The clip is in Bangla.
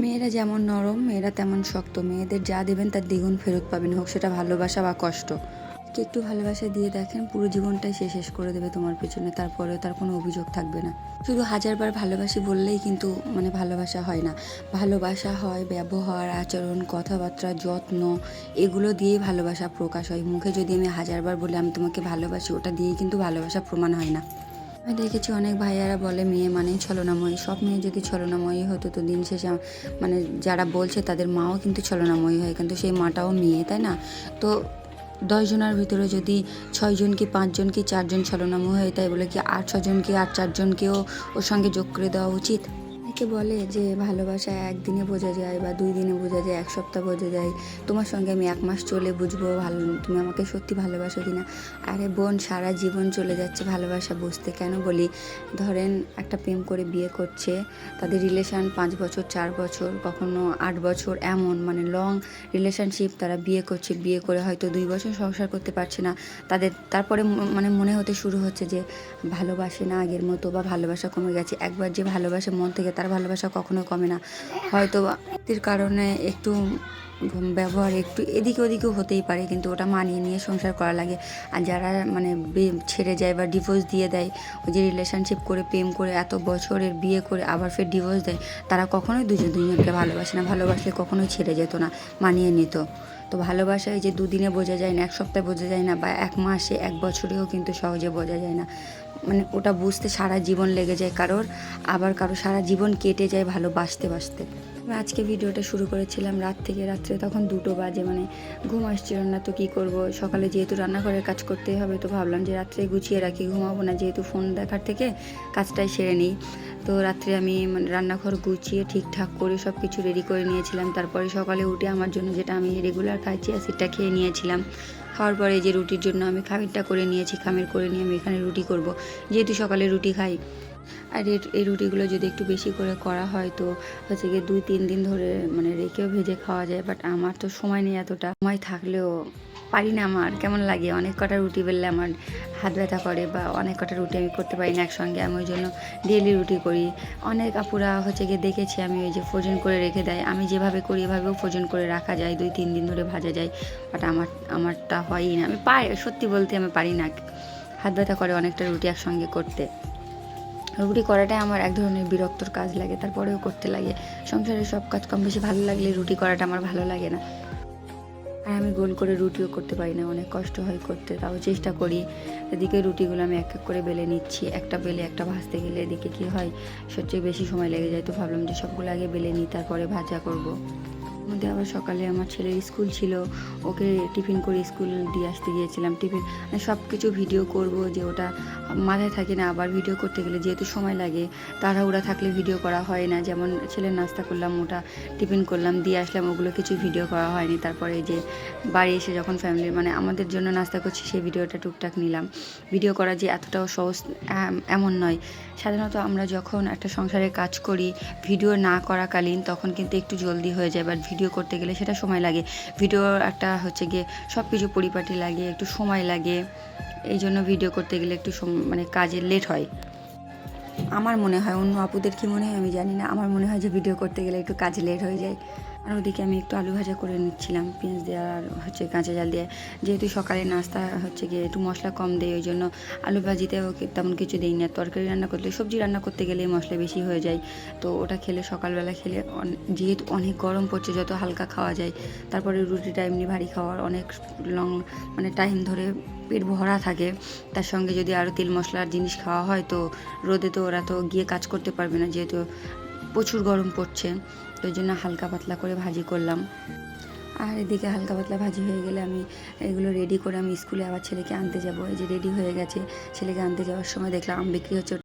মেয়েরা যেমন নরম, মেয়েরা তেমন শক্ত। মেয়েদের যা দেবেন তার দ্বিগুণ ফেরত পাবেন, হোক সেটা ভালোবাসা বা কষ্ট। একটু ভালোবাসা দিয়ে দেখেন, পুরো জীবনটাই সে শেষ করে দেবে তোমার পেছনে, তারপরেও তার কোনো অভিযোগ থাকবে না। শুধু হাজারবার ভালোবাসি বললেই কিন্তু ভালোবাসা হয় না। ভালোবাসা হয় ব্যবহার, আচরণ, কথাবার্তা, যত্ন, এগুলো দিয়েই ভালোবাসা প্রকাশ হয়। মুখে যদি আমি হাজারবার বলি আমি তোমাকে ভালোবাসি, ওটা দিয়েই কিন্তু ভালোবাসা প্রমাণ হয় না। আমি দেখেছি অনেক ভাইয়ারা বলে মেয়ে মানেই ছলনাময়ী। সব মেয়ে যদি ছলনাময়ী হতো তো দিন শেষে যারা বলছে তাদের মাও কিন্তু ছলনাময়ী হয়, কিন্তু সেই মাটাও মেয়ে, তাই না? তো 10 জনের ভিতরে যদি 6 জন কি 5 জন কি 4 জন ছলনাময়ী হয়, তাই বলে কি আর 6 জনকে আর 4 জনকেও ওর সঙ্গে যোগ করে দেওয়া উচিত? অনেকে বলে যে ভালোবাসা একদিনে বোঝা যায় বা 2 দিনে বোঝা যায়, 1 সপ্তাহ বোঝা যায়। তোমার সঙ্গে আমি 1 মাস চলে বুঝবো তুমি আমাকে সত্যি ভালোবাসো কিনা। আরে বোন, সারা জীবন চলে যাচ্ছে ভালোবাসা বুঝতে। কেন বলি, ধরেন একটা প্রেম করে বিয়ে করছে, তাদের রিলেশান 5 বছর, 4 বছর, কখনো 8 বছর, এমন লং রিলেশনশিপ। তারা বিয়ে করছে, বিয়ে করে হয়তো 2 বছর সংসার করতে পারছে না। তারপরে মনে হতে শুরু হচ্ছে যে ভালোবাসে না আগের মতো, বা ভালোবাসা কমে গেছে। একবার যে ভালোবাসে মন থেকে, তার ভালোবাসা কখনো কমে না। হয়তো এর কারণে একটু ব্যবহার একটু এদিকে ওদিকেও হতেই পারে, কিন্তু ওটা মানিয়ে নিয়ে সংসার করা লাগে। আর যারা ছেড়ে যায় বা ডিভোর্স দিয়ে দেয়, ওই যে রিলেশনশিপ করে প্রেম করে এত বছরের বিয়ে করে আবার ফের ডিভোর্স দেয়, তারা কখনোই দুজনকে ভালোবাসে না। ভালোবাসলে কখনোই ছেড়ে যেত না, মানিয়ে নিত। তো ভালোবাসায় যে 2 দিনে বোঝা যায় না, 1 সপ্তাহে বোঝা যায় না, বা 1 মাসে 1 বছরেও কিন্তু সহজে বোঝা যায় না। ওটা বুঝতে সারা জীবন লেগে যায় কারোর, আবার কারো সারা জীবন কেটে যায় ভালোবাসতে বাসতে। আমি আজকে ভিডিওটা শুরু করেছিলাম রাত থেকে, রাত্রে তখন 2টো বাজে, ঘুম আসছিল না। তো কী করব, সকালে যেহেতু রান্নাঘরের কাজ করতেই হবে, তো ভাবলাম যে রাত্রে গুছিয়ে রাখি, ঘুমাবো না, যেহেতু ফোন দেখার থেকে কাজটাই সেরে নিই। তো রাত্রে আমি রান্নাঘর গুছিয়ে ঠিকঠাক করে সব কিছু রেডি করে নিয়েছিলাম। তারপরে সকালে উঠে আমার জন্য, যেটা আমি রেগুলার খাই, চিয়া সিডটা খেয়ে নিয়েছিলাম। খাওয়ার পরে যে রুটির জন্য আমি খামিরটা করে নিয়েছি, খামির করে নিয়ে আমি এখানে রুটি করব, যেহেতু সকালে রুটি খাই। আর এই রুটিগুলো যদি একটু বেশি করে করা হয় তো হচ্ছে গিয়ে 2-3 দিন ধরে রেখেও ভেজে খাওয়া যায়। বাট আমার তো সময় নেই, এতটা সময় থাকলেও পারি না। আমার কেমন লাগে, অনেক কটা রুটি বেললে আমার হাত ব্যথা করে, বা অনেক কটা রুটি আমি করতে পারি না একসঙ্গে। আমি ওই জন্য ডেলি রুটি করি। অনেক আপুরা হচ্ছে গিয়ে দেখেছি আমি ওই যে ফ্রোজেন করে রেখে দেয়। আমি যেভাবে করি এভাবেও ফ্রোজেন করে রাখা যায়, 2-3 দিন ধরে ভাজা যায়। বাট আমারটা হয়ই না। আমি সত্যি বলতে আমি পারি না, হাত ব্যথা করে অনেকটা রুটি একসঙ্গে করতে। রুটি করাটাই আমার এক ধরনের বিরক্তর কাজ লাগে, তারপরেও করতে লাগে। সংসারের সব কাজ কম বেশি ভালো লাগলে রুটি করাটা আমার ভালো লাগে না। আর আমি গোল করে রুটিও করতে পারি না, অনেক কষ্ট হয় করতে, তাও চেষ্টা করি। এদিকে রুটিগুলো আমি এক এক করে বেলে নিচ্ছি। একটা বেলে একটা ভাজতে গেলে এদিকে কী হয়, সবচেয়ে বেশি সময় লেগে যায়। তো ভাবলাম যে সবগুলো আগে বেলে নিই, তারপরে ভাজা করব। মধ্যে আবার সকালে আমার ছেলের স্কুল ছিল, ওকে টিফিন করে স্কুল দিয়ে আসতে গিয়েছিলাম। টিফিন সব কিছু ভিডিও করব, যে ওটা মাথায় থাকে না। আবার ভিডিও করতে গেলে যেহেতু সময় লাগে, তাড়াহুড়া থাকলে ভিডিও করা হয় না। যেমন ছেলের নাস্তা করলাম, ওটা টিফিন করলাম, দিয়ে আসলাম, ওগুলো কিছু ভিডিও করা হয়নি। তারপরে যে বাড়ি এসে যখন ফ্যামিলির আমাদের জন্য নাস্তা করছি, সেই ভিডিওটা টুকটাক নিলাম। ভিডিও করা যে এতটাও সহজ এমন নয়। সাধারণত আমরা যখন একটা সংসারে কাজ করি, ভিডিও না করাকালীন তখন কিন্তু একটু জলদি হয়ে যায়, বাট ভিডিও করতে গেলে সেটা সময় লাগে। ভিডিও একটা হচ্ছে গিয়ে সব কিছু পরিপাটি লাগে, একটু সময় লাগে। এই জন্য ভিডিও করতে গেলে একটু কাজে লেট হয়। আমার মনে হয়, অন্য আপুদের কী মনে হয় আমি জানি না, আমার মনে হয় যে ভিডিও করতে গেলে একটু কাজে লেট হয়ে যায়। আর ওদিকে আমি একটু আলু ভাজা করে নিচ্ছিলাম, পেঁয়াজ দেওয়া আর হচ্ছে কাঁচা জাল দিয়ে। যেহেতু সকালে নাস্তা হচ্ছে গিয়ে একটু মশলা কম দেয়, ওই জন্য আলু ভাজিতেও তেমন কিছু দিই না। তরকারি রান্না করতে, সবজি রান্না করতে গেলে মশলা বেশি হয়ে যায়। তো ওটা খেলে, সকালবেলা খেলে, যেহেতু অনেক গরম পড়ছে, যত হালকা খাওয়া যায়। তারপরে রুটিটা এমনি ভারী খাওয়ার অনেক লং টাইম ধরে পেট ভরা থাকে। তার সঙ্গে যদি আরও তেল মশলার জিনিস খাওয়া হয়, তো রোদে তো ওরা তো গিয়ে কাজ করতে পারবে না, যেহেতু প্রচুর গরম পড়ছে। তো ওই জন্য হালকা পাতলা করে ভাজি করলাম। আর এদিকে হালকা পাতলা ভাজি হয়ে গেলে আমি এগুলো রেডি করে আমি স্কুলে আবার ছেলেকে আনতে যাব। এই যে রেডি হয়ে গেছে, ছেলেকে আনতে যাওয়ার সময় দেখলাম আম বিক্রি হচ্ছে।